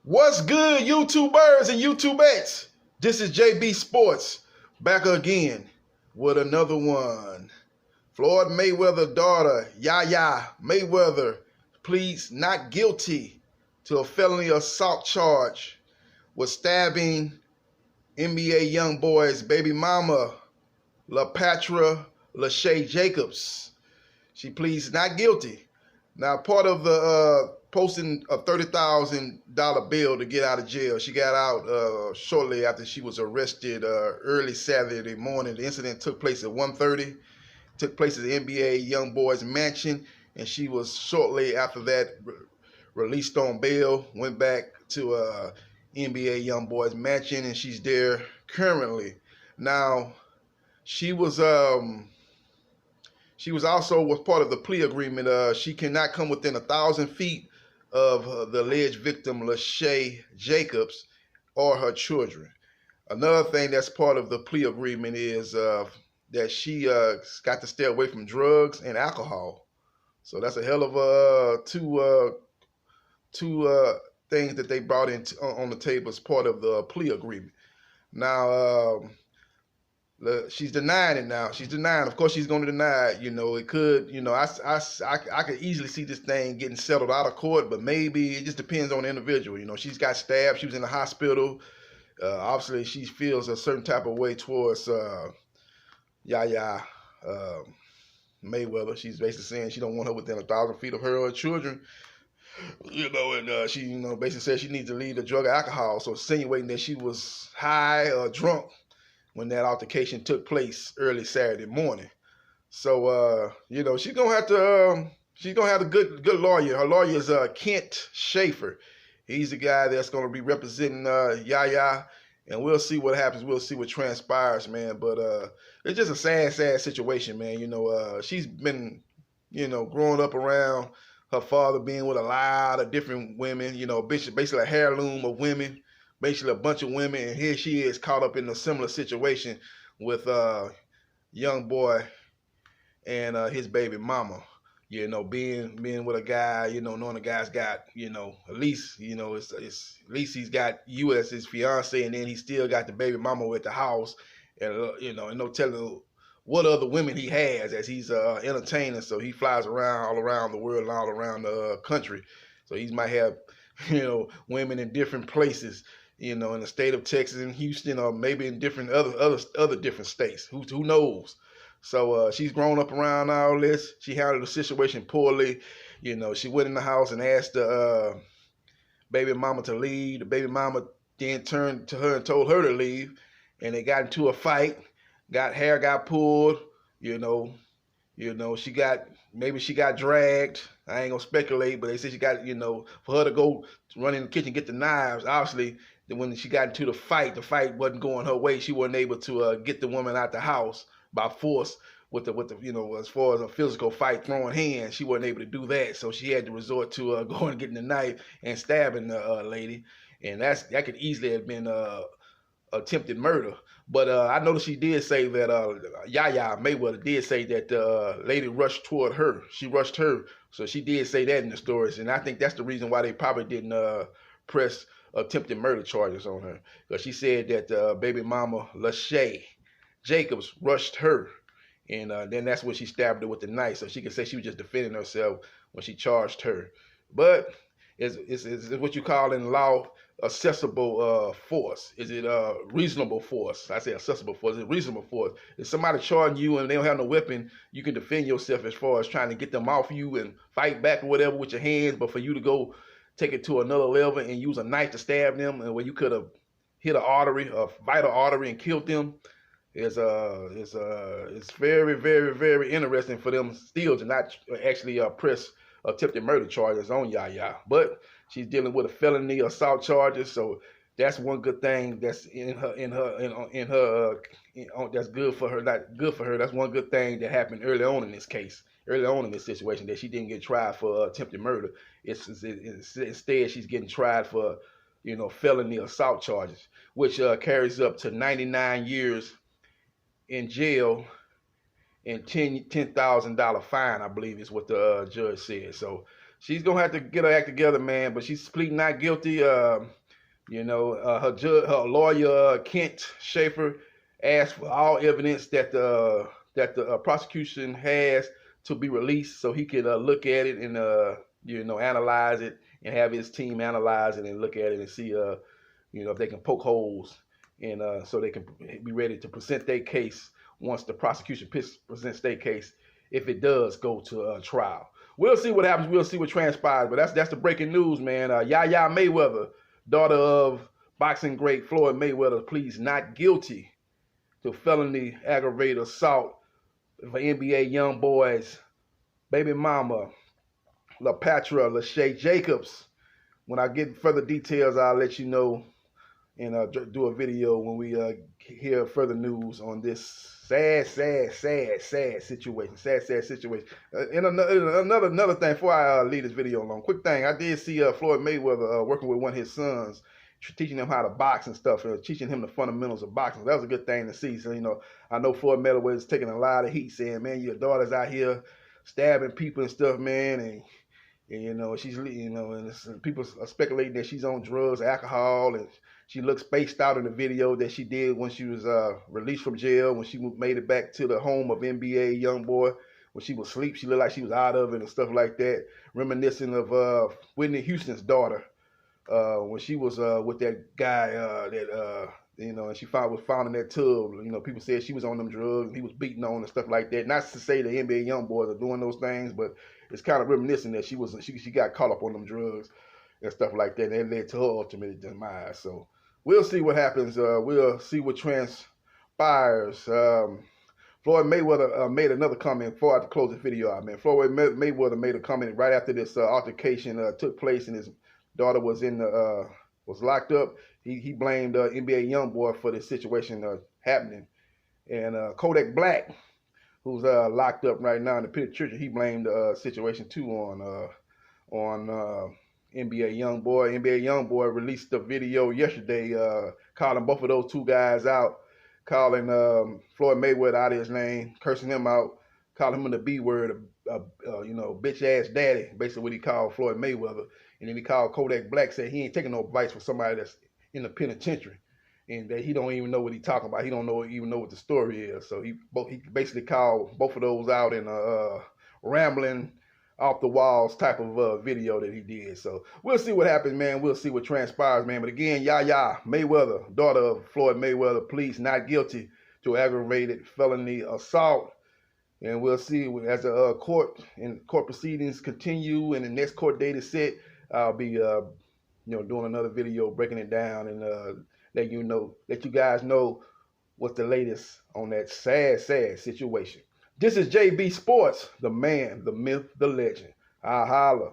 What's good, YouTubers and YouTubettes? This is JBsports back again with another one. Floyd Mayweather's daughter, Yaya Mayweather, pleads not guilty to a felony assault charge with stabbing NBA young boy's baby mama, LaPatra Lachey Jacobs. She pleads not guilty. Now, part of the posting a $30,000 bill to get out of jail. She got out shortly after she was arrested early Saturday morning. The incident took place at 1:30. Took place at the NBA young boy's mansion, and she was shortly after that released on bail. Went back to NBA young boy's mansion, and she's there currently. Now, she was also part of the plea agreement. She cannot come within 1,000 feet of the alleged victim, Lachey Jacobs, or her children. Another thing that's part of the plea agreement is that she got to stay away from drugs and alcohol. So that's a hell of two things that they brought in on the table as part of the plea agreement. Now, she's denying it now. She's denying. Of course, she's going to deny it. It could, I could easily see this thing getting settled out of court, but maybe it just depends on the individual. She's got stabbed. She was in the hospital. Obviously, she feels a certain type of way towards Yaya Mayweather. She's basically saying she don't want her within 1,000 feet of her or her children. And she, basically said she needs to leave the drug or alcohol. So insinuating that she was high or drunk when that altercation took place early Saturday morning. So she's gonna have a good lawyer. Her lawyer is Kent Schaefer. He's the guy that's gonna be representing Yaya, and we'll see what happens. We'll see what transpires, man. But it's just a sad situation, man. She's been growing up around her father being with a lot of different women. Basically a heirloom of women. Basically a bunch of women, and here she is caught up in a similar situation with a young boy and his baby mama. Being with a guy, knowing the guy's got, at least, it's at least he's got you as his fiance, and then he still got the baby mama at the house, and and no telling what other women he has as he's entertaining. So he flies around all around the world and all around the country. So he might have, women in different places. In the state of Texas and Houston, or maybe in different other different states. Who knows? So she's grown up around all this. She handled the situation poorly. She went in the house and asked the baby mama to leave. The baby mama then turned to her and told her to leave, and they got into a fight. Hair got pulled. She got dragged. I ain't gonna speculate, but they said she got, for her to go run in the kitchen and get the knives. Obviously, when she got into the fight wasn't going her way. She wasn't able to get the woman out the house by force with the as far as a physical fight, throwing hands. She wasn't able to do that, so she had to resort to going and getting the knife and stabbing the lady, and that could easily have been attempted murder. But I noticed she did say that Yaya Mayweather did say that the lady rushed toward her. She rushed her. So she did say that in the stories. And I think that's the reason why they probably didn't press attempted murder charges on her. Because she said that baby mama Lachey Jacobs rushed her. And then that's when she stabbed her with the knife. So she could say she was just defending herself when she charged her. But it's what you call in law accessible force. Is it reasonable force? I say accessible force. Is it reasonable force? If somebody charging you and they don't have no weapon, you can defend yourself as far as trying to get them off you and fight back or whatever with your hands. But for you to go take it to another level and use a knife to stab them, and where you could have hit a vital artery and killed them, it's very, very, very interesting for them still to not actually press attempted murder charges on Yaya. But she's dealing with a felony assault charges, so that's one good thing that's that's good for her. Not good for her. That's one good thing that happened early on in this case, early on in this situation, that she didn't get tried for attempted murder. Instead, she's getting tried for felony assault charges, which carries up to 99 years in jail and $10,000 fine, I believe is what the judge said. So she's gonna have to get her act together, man. But she's pleading not guilty. You know, her lawyer, Kent Schaefer, asked for all evidence that the prosecution has to be released so he could look at it and you know, analyze it, and have his team analyze it and look at it and see you know, if they can poke holes, and so they can be ready to present their case once the prosecution presents their case, if it does go to trial. We'll see what happens. We'll see what transpires. But that's the breaking news, man. Yaya Mayweather, daughter of boxing great Floyd Mayweather, pleads not guilty to felony aggravated assault for NBA young boys baby mama, LaPatra Lachey Jacobs. When I get further details, I'll let you know, and do a video when we hear further news on this sad situation. Sad situation. And another thing, before I leave this video alone, quick thing. I did see Floyd Mayweather working with one of his sons, teaching him how to box and stuff, teaching him the fundamentals of boxing. That was a good thing to see. So, you know, I know Floyd Mayweather is taking a lot of heat, saying, man, your daughter's out here stabbing people and stuff, man, and you know, she's, you know, and people are speculating that she's on drugs, alcohol, and she looks spaced out in the video that she did when she was released from jail, when she made it back to the home of NBA young boy. When she was asleep, she looked like she was out of it and stuff like that, reminiscent of Whitney Houston's daughter when she was with that guy you know, and she was found in that tub. You know, people said she was on them drugs, he was beating on and stuff like that. Not to say the NBA young boys are doing those things, but it's kind of reminiscent that she got caught up on them drugs and stuff like that, and it led to her ultimate demise. So we'll see what happens. We'll see what transpires. Floyd Mayweather made another comment before I close the video out, man. Floyd Mayweather made a comment right after this altercation took place and his daughter was was locked up. He blamed NBA YoungBoy for this situation happening, and Kodak Black, who's locked up right now in the penitentiary, he blamed the situation too on NBA YoungBoy. NBA YoungBoy released a video yesterday calling both of those two guys out, calling Floyd Mayweather out of his name, cursing him out, calling him the B word, you know, bitch ass daddy, basically what he called Floyd Mayweather. And then he called Kodak Black, said he ain't taking no advice from somebody that's in the penitentiary, and that he don't even know what he talking about. He don't even know what the story is. So he basically called both of those out in a rambling off the walls type of video that he did. So we'll see what happens, man. We'll see what transpires, man. But again, Yaya Mayweather, daughter of Floyd Mayweather, pleads not guilty to aggravated felony assault. And we'll see as the court proceedings continue and the next court date is set. I'll be you know, doing another video breaking it down and let you guys know what's the latest on that sad situation. This is JB Sports, the man, the myth, the legend. I holla.